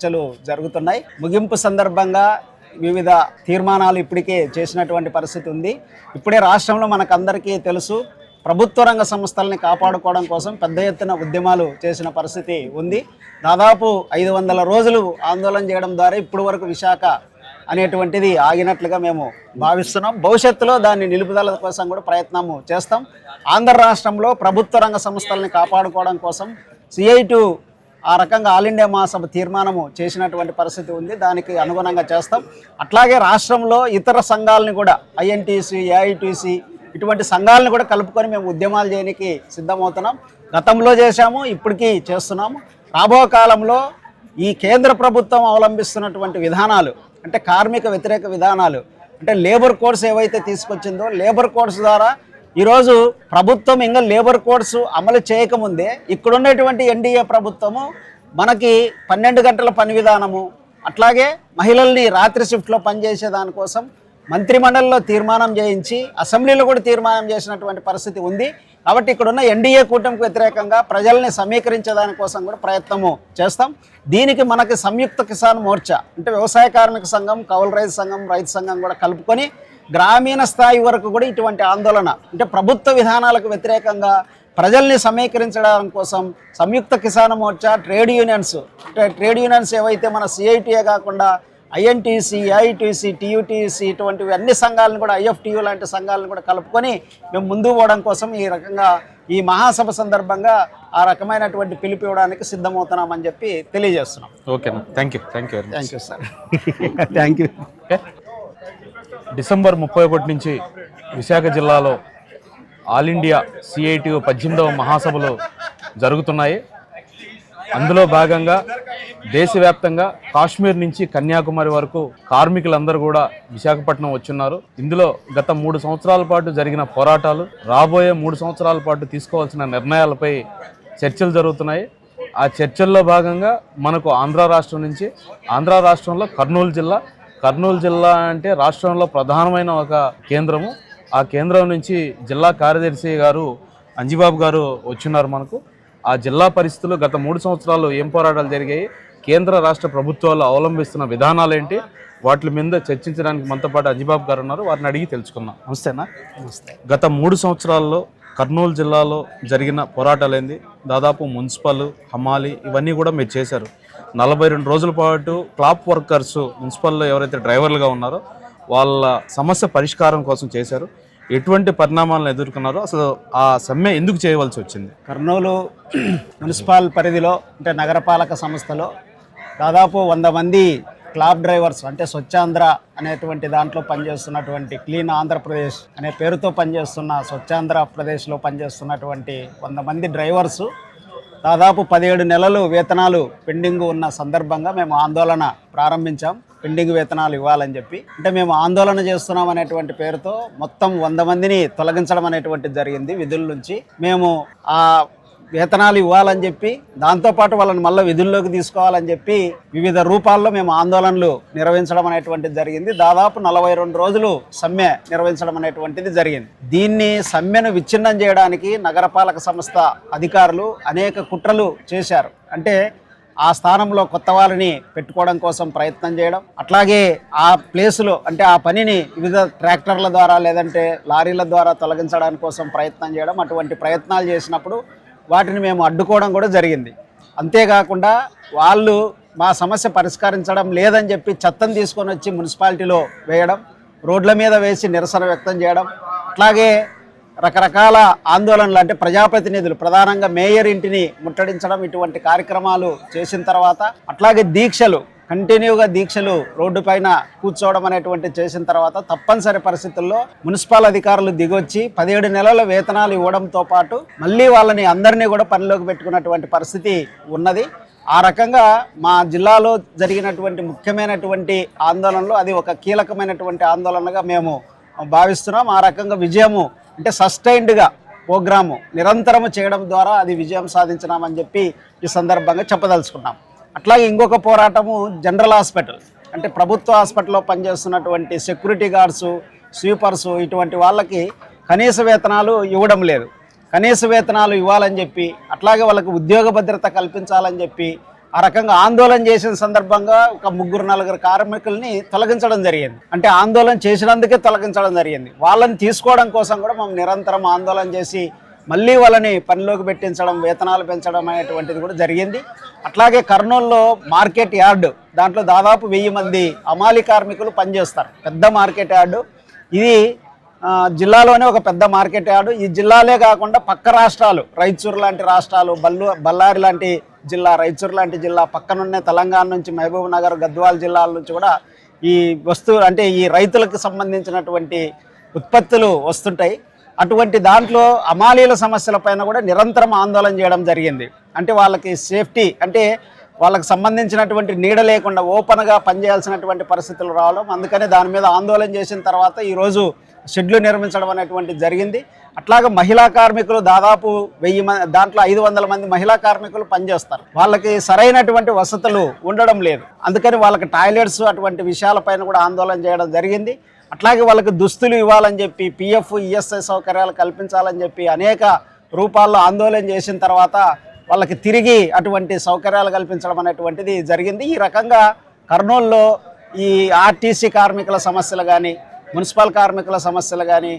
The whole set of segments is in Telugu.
చర్చలు జరుగుతున్నాయి. ముగింపు సందర్భంగా వివిధ తీర్మానాలు ఇప్పటికే చేసినటువంటి పరిస్థితి ఉంది. ఇప్పుడే రాష్ట్రంలో మనకందరికీ తెలుసు, ప్రభుత్వ రంగ సంస్థలని కాపాడుకోవడం కోసం పెద్ద ఎత్తున ఉద్యమాలు చేసిన పరిస్థితి ఉంది. దాదాపు 500 రోజులు ఆందోళన చేయడం ద్వారా ఇప్పటి వరకు విశాఖ అనేటువంటిది ఆగినట్లుగా మేము భావిస్తున్నాం. భవిష్యత్తులో దాన్ని నిలుపుదల కోసం కూడా ప్రయత్నం చేస్తాం. ఆంధ్ర రాష్ట్రంలో ప్రభుత్వ రంగ సంస్థలని కాపాడుకోవడం కోసం CI2 ఆ రకంగా ఆల్ ఇండియా మహాసభ తీర్మానము చేసినటువంటి పరిస్థితి ఉంది. దానికి అనుగుణంగా చేస్తాం. అట్లాగే రాష్ట్రంలో ఇతర సంఘాలని కూడా INTC, AITC ఇటువంటి సంఘాలను కూడా కలుపుకొని మేము ఉద్యమాలు చేయడానికి సిద్ధమవుతున్నాం. గతంలో చేశాము, ఇప్పటికీ చేస్తున్నాము. రాబో కాలంలో ఈ కేంద్ర ప్రభుత్వం అవలంబిస్తున్నటువంటి విధానాలు అంటే కార్మిక వ్యతిరేక విధానాలు అంటే లేబర్ కోడ్స్ ఏవైతే తీసుకొచ్చిందో లేబర్ కోడ్స్ ద్వారా ఈరోజు ప్రభుత్వం ఇంకా లేబర్ కోడ్స్ అమలు చేయకముందే ఇక్కడున్నటువంటి NDA ప్రభుత్వము మనకి 12 గంటల పని విధానము అట్లాగే మహిళల్ని రాత్రి షిఫ్ట్లో పనిచేసే దానికోసం మంత్రిమండలిలో తీర్మానం చేయించి అసెంబ్లీలో కూడా తీర్మానం చేసినటువంటి పరిస్థితి ఉంది. కాబట్టి ఇక్కడున్న NDA కూటమికి వ్యతిరేకంగా ప్రజల్ని సమీకరించేదానికోసం కూడా ప్రయత్నము చేస్తాం. దీనికి మనకి సంయుక్త కిసాన్ మోర్చా అంటే వ్యవసాయ కార్మిక సంఘం, కౌలు రైతు సంఘం, రైతు సంఘం కూడా కలుపుకొని గ్రామీణ స్థాయి వరకు కూడా ఇటువంటి ఆందోళన అంటే ప్రభుత్వ విధానాలకు వ్యతిరేకంగా ప్రజల్ని సమీకరించడం కోసం సంయుక్త కిసాన్ మోర్చా, ట్రేడ్ యూనియన్స్ ఏవైతే మన CITA కాకుండా INTC, AITC, TUTC ఇటువంటివి అన్ని సంఘాలను కూడా IFTU లాంటి సంఘాలను కూడా కలుపుకొని మేము ముందుకు పోవడం కోసం ఈ రకంగా ఈ మహాసభ సందర్భంగా ఆ రకమైనటువంటి పిలుపు ఇవ్వడానికి సిద్ధమవుతున్నామని చెప్పి తెలియజేస్తున్నాం. ఓకేనా, thank you sir. Thank you. December 31 నుంచి విశాఖ జిల్లాలో ఆల్ ఇండియా CI2 18వ మహాసభలు జరుగుతున్నాయి. అందులో భాగంగా దేశవ్యాప్తంగా కాశ్మీర్ నుంచి కన్యాకుమారి వరకు కార్మికులందరూ కూడా విశాఖపట్నం వచ్చున్నారు. ఇందులో గత 3 సంవత్సరాల పాటు జరిగిన పోరాటాలు, రాబోయే 3 సంవత్సరాల పాటు తీసుకోవాల్సిన నిర్ణయాలపై చర్చలు జరుగుతున్నాయి. ఆ చర్చల్లో భాగంగా మనకు ఆంధ్ర రాష్ట్రంలో కర్నూలు జిల్లా అంటే రాష్ట్రంలో ప్రధానమైన ఒక కేంద్రము. ఆ కేంద్రం నుంచి జిల్లా కార్యదర్శి గారు అంజిబాబు గారు వచ్చున్నారు మనకు. ఆ జిల్లా పరిస్థితులు గత 3 సంవత్సరాలు ఏం పోరాటాలు జరిగాయి, కేంద్ర రాష్ట్ర ప్రభుత్వాలు అవలంబిస్తున్న విధానాలు ఏంటి, వాటి మీద చర్చించడానికి మనతో పాటు అంజిబాబు గారు ఉన్నారు. వారిని అడిగి తెలుసుకుందాం. నమస్తేనా. గత 3 సంవత్సరాల్లో కర్నూలు జిల్లాలో జరిగిన పోరాటాలు ఏంది, దాదాపు మున్సిపల్, హమాలి ఇవన్నీ కూడా మీరు చేశారు. 42 రోజుల పాటు క్లాప్ వర్కర్స్, మున్సిపల్లో ఎవరైతే డ్రైవర్లుగా ఉన్నారో వాళ్ళ సమస్య పరిష్కారం కోసం చేశారు. ఎటువంటి పరిణామాలను ఎదుర్కొన్నారో, అసలు ఆ సమ్మె ఎందుకు చేయవలసి వచ్చింది? కర్నూలు మున్సిపల్ పరిధిలో అంటే నగరపాలక సంస్థలో దాదాపు 100 మంది క్లాబ్ డ్రైవర్స్ అంటే స్వచ్ఛాంధ్ర అనేటువంటి దాంట్లో పనిచేస్తున్నటువంటి క్లీన్ ఆంధ్రప్రదేశ్ అనే పేరుతో పనిచేస్తున్న స్వచ్ఛాంధ్రప్రదేశ్లో పనిచేస్తున్నటువంటి 100 మంది డ్రైవర్సు దాదాపు 17 నెలలు వేతనాలు పెండింగ్ ఉన్న సందర్భంగా మేము ఆందోళన ప్రారంభించాం. పెండింగ్ వేతనాలు ఇవ్వాలని చెప్పి అంటే మేము ఆందోళన చేస్తున్నాం అనేటువంటి పేరుతో మొత్తం 100 మందిని తొలగించడం అనేటువంటిది జరిగింది విధుల నుంచి. మేము ఆ వేతనాలు ఇవ్వాలని చెప్పి దాంతోపాటు వాళ్ళని మళ్ళీ విధుల్లోకి తీసుకోవాలని చెప్పి వివిధ రూపాల్లో మేము ఆందోళనలు నిర్వహించడం అనేటువంటిది జరిగింది. దాదాపు 42 రోజులు సమ్మె నిర్వహించడం అనేటువంటిది జరిగింది. దీన్ని సమ్మెను విచ్ఛిన్నం చేయడానికి నగరపాలక సంస్థ అధికారులు అనేక కుట్రలు చేశారు. అంటే ఆ స్థానంలో కొత్త వాళ్ళని పెట్టుకోవడం కోసం ప్రయత్నం చేయడం, అట్లాగే ఆ ప్లేసులో అంటే ఆ పనిని వివిధ ట్రాక్టర్ల ద్వారా లేదంటే లారీల ద్వారా తొలగించడానికి కోసం ప్రయత్నం చేయడం, అటువంటి ప్రయత్నాలు చేసినప్పుడు వాటిని మేము అడ్డుకోవడం కూడా జరిగింది. అంతేకాకుండా వాళ్ళు మా సమస్య పరిష్కరించడం లేదని చెప్పి చెత్తను తీసుకొని వచ్చి మున్సిపాలిటీలో వేయడం, రోడ్ల మీద వేసి నిరసన వ్యక్తం చేయడం, అట్లాగే రకరకాల ఆందోళనలు అంటే ప్రజాప్రతినిధులు ప్రధానంగా మేయర్ ఇంటిని ముట్టడించడం ఇటువంటి కార్యక్రమాలు చేసిన తర్వాత అట్లాగే కంటిన్యూగా దీక్షలు రోడ్డు పైన కూర్చోవడం అనేటువంటి చేసిన తర్వాత తప్పనిసరి పరిస్థితుల్లో మున్సిపల్ అధికారులు దిగొచ్చి 17 నెలల వేతనాలు ఇవ్వడంతో పాటు మళ్ళీ వాళ్ళని అందరినీ కూడా పనిలోకి పెట్టుకున్నటువంటి పరిస్థితి ఉన్నది. ఆ రకంగా మా జిల్లాలో జరిగినటువంటి ముఖ్యమైనటువంటి ఆందోళనలు అది ఒక కీలకమైనటువంటి ఆందోళనగా మేము భావిస్తున్నాం. ఆ రకంగా విజయము అంటే సస్టైన్డ్గా ప్రోగ్రాము నిరంతరము చేయడం ద్వారా అది విజయం సాధించినామని చెప్పి ఈ సందర్భంగా చెప్పదలుచుకున్నాం. అట్లాగే ఇంకొక పోరాటము జనరల్ హాస్పిటల్ అంటే ప్రభుత్వ హాస్పిటల్లో పనిచేస్తున్నటువంటి సెక్యూరిటీ గార్డ్సు, స్వీపర్సు ఇటువంటి వాళ్ళకి కనీస వేతనాలు ఇవ్వడం లేదు. కనీస వేతనాలు ఇవ్వాలని చెప్పి అట్లాగే వాళ్ళకి ఉద్యోగ భద్రత కల్పించాలని చెప్పి ఆ రకంగా ఆందోళన చేసిన సందర్భంగా ఒక 3-4 కార్మికుల్ని తొలగించడం జరిగింది. అంటే ఆందోళన చేసినందుకే తొలగించడం జరిగింది. వాళ్ళని తీసుకోవడం కోసం కూడా మేము నిరంతరం ఆందోళన చేసి మళ్ళీ వాళ్ళని పనిలోకి పెట్టించడం, వేతనాలు పెంచడం అనేటువంటిది కూడా జరిగింది. అట్లాగే కర్నూలులో మార్కెట్ యార్డు, దాంట్లో దాదాపు 1000 మంది అమాలి కార్మికులు పనిచేస్తారు. పెద్ద మార్కెట్ యార్డు ఇది, జిల్లాలోనే ఒక పెద్ద మార్కెట్ యార్డు. ఈ జిల్లాలే కాకుండా పక్క రాష్ట్రాలు, రాయచూరు లాంటి రాష్ట్రాలు, బళ్ళారి లాంటి జిల్లా, రాయచూరు లాంటి జిల్లా, పక్కనున్నే తెలంగాణ నుంచి మహబూబ్ నగర్, గద్వాల జిల్లాల నుంచి కూడా ఈ అంటే ఈ రైతులకు సంబంధించినటువంటి ఉత్పత్తులు వస్తుంటాయి. అటువంటి దాంట్లో అమాలీల సమస్యలపైన కూడా నిరంతరం ఆందోళన చేయడం జరిగింది. అంటే వాళ్ళకి సేఫ్టీ, అంటే వాళ్ళకి సంబంధించినటువంటి నీడ లేకుండా ఓపెన్గా పనిచేయాల్సినటువంటి పరిస్థితులు రావడం, అందుకనే దాని మీద ఆందోళన చేసిన తర్వాత ఈరోజు షెడ్లు నిర్మించడం అనేటువంటిది జరిగింది. అట్లాగే మహిళా కార్మికులు దాదాపు 1000 మంది, దాంట్లో 500 మంది మహిళా కార్మికులు పనిచేస్తారు. వాళ్ళకి సరైనటువంటి వసతులు ఉండడం లేదు, అందుకని వాళ్ళకి టాయిలెట్స్ అటువంటి విషయాలపైన కూడా ఆందోళన చేయడం జరిగింది. అట్లాగే వాళ్ళకి దుస్తులు ఇవ్వాలని చెప్పి, పిఎఫ్, ఈఎస్ఐ సౌకర్యాలు కల్పించాలని చెప్పి అనేక రూపాల్లో ఆందోళన చేసిన తర్వాత వాళ్ళకి తిరిగి అటువంటి సౌకర్యాలు కల్పించడం అనేటువంటిది జరిగింది. ఈ రకంగా కర్నూలులో ఈ ఆర్టీసీ కార్మికుల సమస్యలు కానీ, మున్సిపల్ కార్మికుల సమస్యలు కానీ,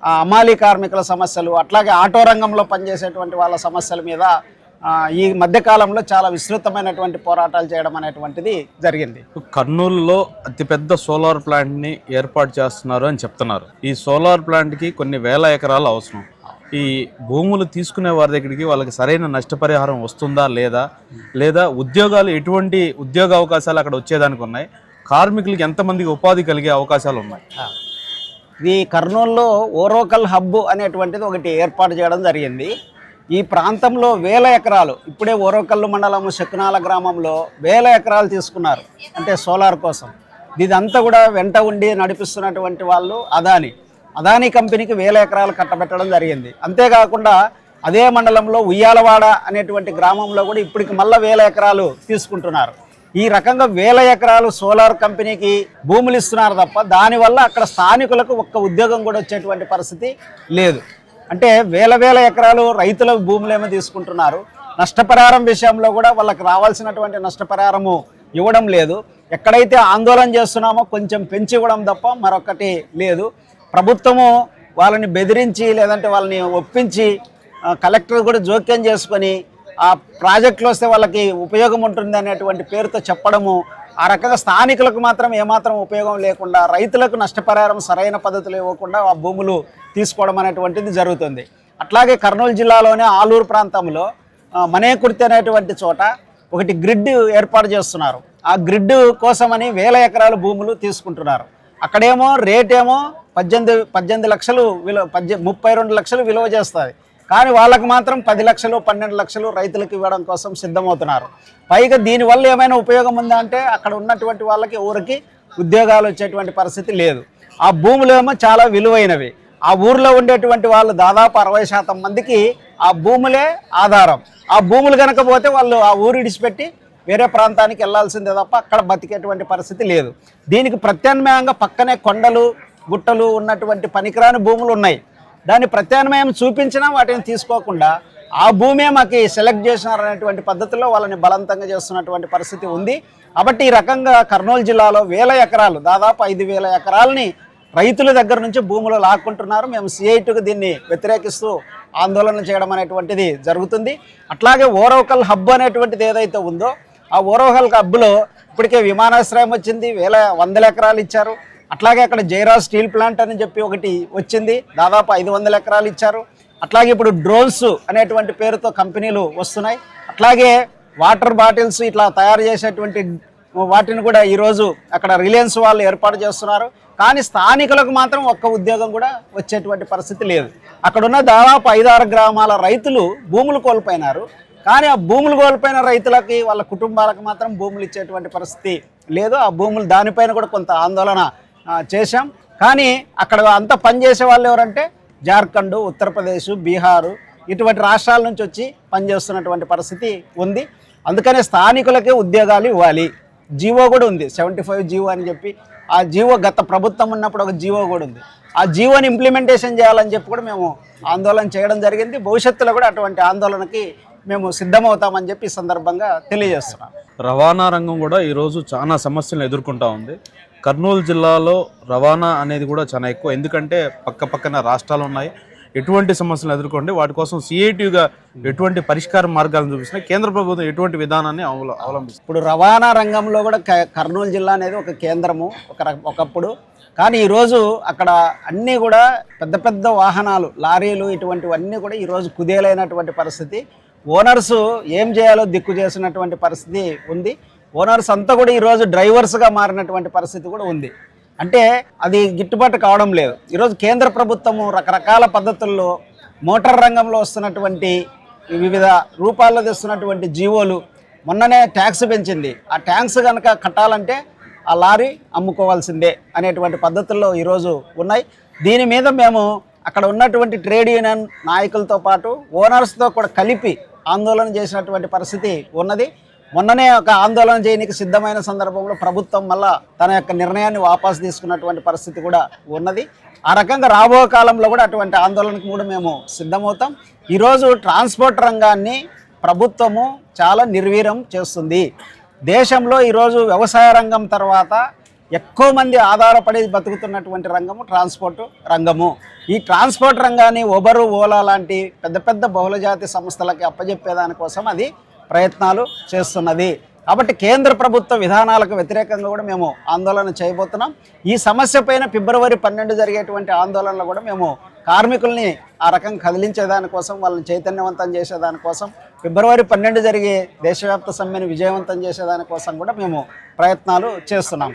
అమాలీ కార్మికుల సమస్యలు, అట్లాగే ఆటో రంగంలో పనిచేసేటువంటి వాళ్ళ సమస్యల మీద ఈ మధ్యకాలంలో చాలా విస్తృతమైనటువంటి పోరాటాలు చేయడం అనేటువంటిది జరిగింది. కర్నూలులో అతిపెద్ద సోలార్ ప్లాంట్ని ఏర్పాటు చేస్తున్నారు అని చెప్తున్నారు. ఈ సోలార్ ప్లాంట్కి కొన్ని వేల ఎకరాలు అవసరం. ఈ భూములు తీసుకునే వారి దగ్గరికి వాళ్ళకి సరైన నష్టపరిహారం వస్తుందా లేదా ఉద్యోగాలు, ఎటువంటి ఉద్యోగ అవకాశాలు అక్కడ వచ్చేదానికి ఉన్నాయి? కార్మికులకి ఎంతమందికి ఉపాధి కలిగే అవకాశాలు ఉన్నాయి? ఇది కర్నూలులో ఓరోకల్ హబ్ అనేటువంటిది ఒకటి ఏర్పాటు చేయడం జరిగింది. ఈ ప్రాంతంలో 1000 ఎకరాలు, ఇప్పుడే ఓరోకల్లు మండలము శకునాల గ్రామంలో 1000 ఎకరాలు తీసుకున్నారు, అంటే సోలార్ కోసం. ఇదంతా కూడా వెంట ఉండి నడిపిస్తున్నటువంటి వాళ్ళు అదానీ కంపెనీకి 1000 ఎకరాలు కట్టబెట్టడం జరిగింది. అంతేకాకుండా అదే మండలంలో ఉయ్యాలవాడ అనేటువంటి గ్రామంలో కూడా ఇప్పటికి మళ్ళీ 1000 ఎకరాలు తీసుకుంటున్నారు. ఈ రకంగా 1000 ఎకరాలు సోలార్ కంపెనీకి భూములు ఇస్తున్నారు తప్ప దానివల్ల అక్కడ స్థానికులకు ఒక్క ఉద్యోగం కూడా వచ్చేటువంటి పరిస్థితి లేదు. అంటే వేల ఎకరాలు రైతుల భూములేమో తీసుకుంటున్నారు. నష్టపరిహారం విషయంలో కూడా వాళ్ళకి రావాల్సినటువంటి నష్టపరిహారము ఇవ్వడం లేదు. ఎక్కడైతే ఆందోళన చేస్తున్నామో కొంచెం పెంచి ఇవ్వడం తప్ప మరొకటి లేదు. ప్రభుత్వము వాళ్ళని బెదిరించి లేదంటే వాళ్ళని ఒప్పించి కలెక్టర్ కూడా జోక్యం చేసుకొని ఆ ప్రాజెక్టులు వస్తే వాళ్ళకి ఉపయోగం ఉంటుంది అనేటువంటి పేరుతో చెప్పడము, ఆ రకంగా స్థానికులకు మాత్రం ఏమాత్రం ఉపయోగం లేకుండా రైతులకు నష్టపరిహారం సరైన పద్ధతులు ఇవ్వకుండా ఆ భూములు తీసుకోవడం అనేటువంటిది జరుగుతుంది. అట్లాగే కర్నూలు జిల్లాలోనే ఆలూరు ప్రాంతంలో మనేకుర్తి అనేటువంటి చోట ఒకటి గ్రిడ్ ఏర్పాటు చేస్తున్నారు. ఆ గ్రిడ్ కోసమని 1000 ఎకరాల భూములు తీసుకుంటున్నారు. అక్కడేమో రేటేమో 18 లక్షలు విలువ, 32 లక్షలు విలువ చేస్తుంది. కానీ వాళ్ళకు మాత్రం 10 లక్షలు 12 లక్షలు రైతులకు ఇవ్వడం కోసం సిద్ధమవుతున్నారు. పైగా దీనివల్ల ఏమైనా ఉపయోగం ఉందా అంటే అక్కడ ఉన్నటువంటి వాళ్ళకి ఊరికి ఉద్యోగాలు వచ్చేటువంటి పరిస్థితి లేదు. ఆ భూములు ఏమో చాలా విలువైనవి. ఆ ఊర్లో ఉండేటువంటి వాళ్ళు దాదాపు 60% మందికి ఆ భూములే ఆధారం. ఆ భూములు కనుక పోతే వాళ్ళు ఆ ఊరు ఇడిచిపెట్టి వేరే ప్రాంతానికి వెళ్లాల్సిందే తప్ప అక్కడ బతికేటువంటి పరిస్థితి లేదు. దీనికి ప్రత్యామ్నాయంగా పక్కనే కొండలు గుట్టలు ఉన్నటువంటి పనికిరాని భూములు ఉన్నాయి. దాన్ని ప్రత్యామ్నాయం చూపించినా వాటిని తీసుకోకుండా ఆ భూమే మాకు సెలెక్ట్ చేసినారనేటువంటి పద్ధతిలో వాళ్ళని బలవంతంగా చేస్తున్నటువంటి పరిస్థితి ఉంది. కాబట్టి ఈ రకంగా కర్నూలు జిల్లాలో 1000 ఎకరాలు, దాదాపు 5000 ఎకరాలని రైతుల దగ్గర నుంచి భూములు లాక్కుంటున్నారు. మేము సిఐటికి దీన్ని వ్యతిరేకిస్తూ ఆందోళన చేయడం అనేటువంటిది జరుగుతుంది. అట్లాగే ఓరోకల్ హబ్ అనేటువంటిది ఏదైతే ఉందో ఆ ఓరోకల్ హబ్లో ఇప్పటికే విమానాశ్రయం వచ్చింది, 100 ఎకరాలు ఇచ్చారు. అట్లాగే అక్కడ జైరాజ్ స్టీల్ ప్లాంట్ అని చెప్పి ఒకటి వచ్చింది, దాదాపు 500 ఎకరాలు ఇచ్చారు. అట్లాగే ఇప్పుడు డ్రోన్స్ అనేటువంటి పేరుతో కంపెనీలు వస్తున్నాయి. అట్లాగే వాటర్ బాటిల్స్ ఇట్లా తయారు చేసేటువంటి వాటిని కూడా ఈరోజు అక్కడ రిలయన్స్ వాళ్ళు ఏర్పాటు చేస్తున్నారు. కానీ స్థానికులకు మాత్రం ఒక్క ఉద్యోగం కూడా వచ్చేటువంటి పరిస్థితి లేదు. అక్కడున్న దాదాపు 5-6 గ్రామాల రైతులు భూములు కోల్పోయినారు. కానీ ఆ భూములు కోల్పోయిన రైతులకి వాళ్ళ కుటుంబాలకు మాత్రం భూములు ఇచ్చేటువంటి పరిస్థితి లేదు. ఆ భూములు దానిపైన కూడా కొంత ఆందోళన చేశాం. కానీ అక్కడ అంతా పనిచేసే వాళ్ళు ఎవరంటే జార్ఖండ్, ఉత్తరప్రదేశ్, బీహారు ఇటువంటి రాష్ట్రాల నుంచి వచ్చి పనిచేస్తున్నటువంటి పరిస్థితి ఉంది. అందుకనే స్థానికులకే ఉద్యోగాలు ఇవ్వాలి. జీవో కూడా ఉంది, 75 జీవో అని చెప్పి. ఆ జీవో గత ప్రభుత్వం ఉన్నప్పుడు ఒక జీవో కూడా ఉంది. ఆ జీవోని ఇంప్లిమెంటేషన్ చేయాలని చెప్పి కూడా మేము ఆందోళన చేయడం జరిగింది. భవిష్యత్తులో కూడా అటువంటి ఆందోళనకి మేము సిద్ధమవుతామని చెప్పి ఈ సందర్భంగా తెలియజేస్తున్నాం. రవాణా రంగం కూడా ఈరోజు చాలా సమస్యలను ఎదుర్కొంటూ ఉంది. కర్నూలు జిల్లాలో రవాణా అనేది కూడా చాలా ఎక్కువ, ఎందుకంటే పక్కన రాష్ట్రాలు ఉన్నాయి. ఎటువంటి సమస్యలు ఎదుర్కొంటే వాటి కోసం సిఐటిగా ఎటువంటి పరిష్కార మార్గాలను చూపిస్తున్నాయి, కేంద్ర ప్రభుత్వం ఎటువంటి విధానాన్ని అవలంబిస్తుంది. ఇప్పుడు రవాణా రంగంలో కూడా కర్నూలు జిల్లా అనేది ఒక కేంద్రము ఒకప్పుడు. కానీ ఈరోజు అక్కడ అన్నీ కూడా పెద్ద పెద్ద వాహనాలు, లారీలు ఇటువంటివన్నీ కూడా ఈరోజు కుదేలైనటువంటి పరిస్థితి. ఓనర్స్ ఏం చేయాలో దిక్కు చేసినటువంటి పరిస్థితి ఉంది. ఓనర్స్ అంతా కూడా ఈరోజు డ్రైవర్స్గా మారినటువంటి పరిస్థితి కూడా ఉంది. అంటే అది గిట్టుబాటు కావడం లేదు. ఈరోజు కేంద్ర ప్రభుత్వము రకరకాల పద్ధతుల్లో మోటార్ రంగంలో వస్తున్నటువంటి వివిధ రూపాల్లో తెస్తున్నటువంటి జీవోలు, మొన్ననే ట్యాక్స్ పెంచింది. ఆ ట్యాక్స్ కనుక కట్టాలంటే ఆ లారీ అమ్ముకోవాల్సిందే అనేటువంటి పద్ధతుల్లో ఈరోజు ఉన్నాయి. దీని మీద మేము అక్కడ ఉన్నటువంటి ట్రేడ్ యూనియన్ నాయకులతో పాటు ఓనర్స్తో కూడా కలిపి ఆందోళన చేసినటువంటి పరిస్థితి ఉన్నది. మొన్ననే ఒక ఆందోళన చేయడానికి సిద్ధమైన సందర్భంలో ప్రభుత్వం మళ్ళా తన యొక్క నిర్ణయాన్ని వాపసు తీసుకున్నటువంటి పరిస్థితి కూడా ఉన్నది. ఆ రకంగా రాబో కాలంలో కూడా అటువంటి ఆందోళనకు కూడా మేము సిద్ధమవుతాం. ఈరోజు ట్రాన్స్పోర్ట్ రంగాన్ని ప్రభుత్వము చాలా నిర్వీర్యం చేస్తుంది. దేశంలో ఈరోజు వ్యవసాయ రంగం తర్వాత ఎక్కువ మంది ఆధారపడి బతుకుతున్నటువంటి రంగము ట్రాన్స్పోర్ట్ రంగము. ఈ ట్రాన్స్పోర్ట్ రంగాన్ని ఉబరు, ఓలా లాంటి పెద్ద పెద్ద బహుళజాతి సంస్థలకి అప్పజెప్పేదానికోసం అది ప్రయత్నాలు చేస్తున్నది. కాబట్టి కేంద్ర ప్రభుత్వ విధానాలకు వ్యతిరేకంగా కూడా మేము ఆందోళన చేయబోతున్నాం. ఈ సమస్య పైన ఫిబ్రవరి 12 జరిగేటువంటి ఆందోళనలో కూడా మేము కార్మికుల్ని ఆ రకంగా కదిలించేదానికోసం, వాళ్ళని చైతన్యవంతం చేసేదానికోసం, ఫిబ్రవరి 12 జరిగే దేశవ్యాప్త సమ్మెను విజయవంతం చేసేదానికోసం కూడా మేము ప్రయత్నాలు చేస్తున్నాం.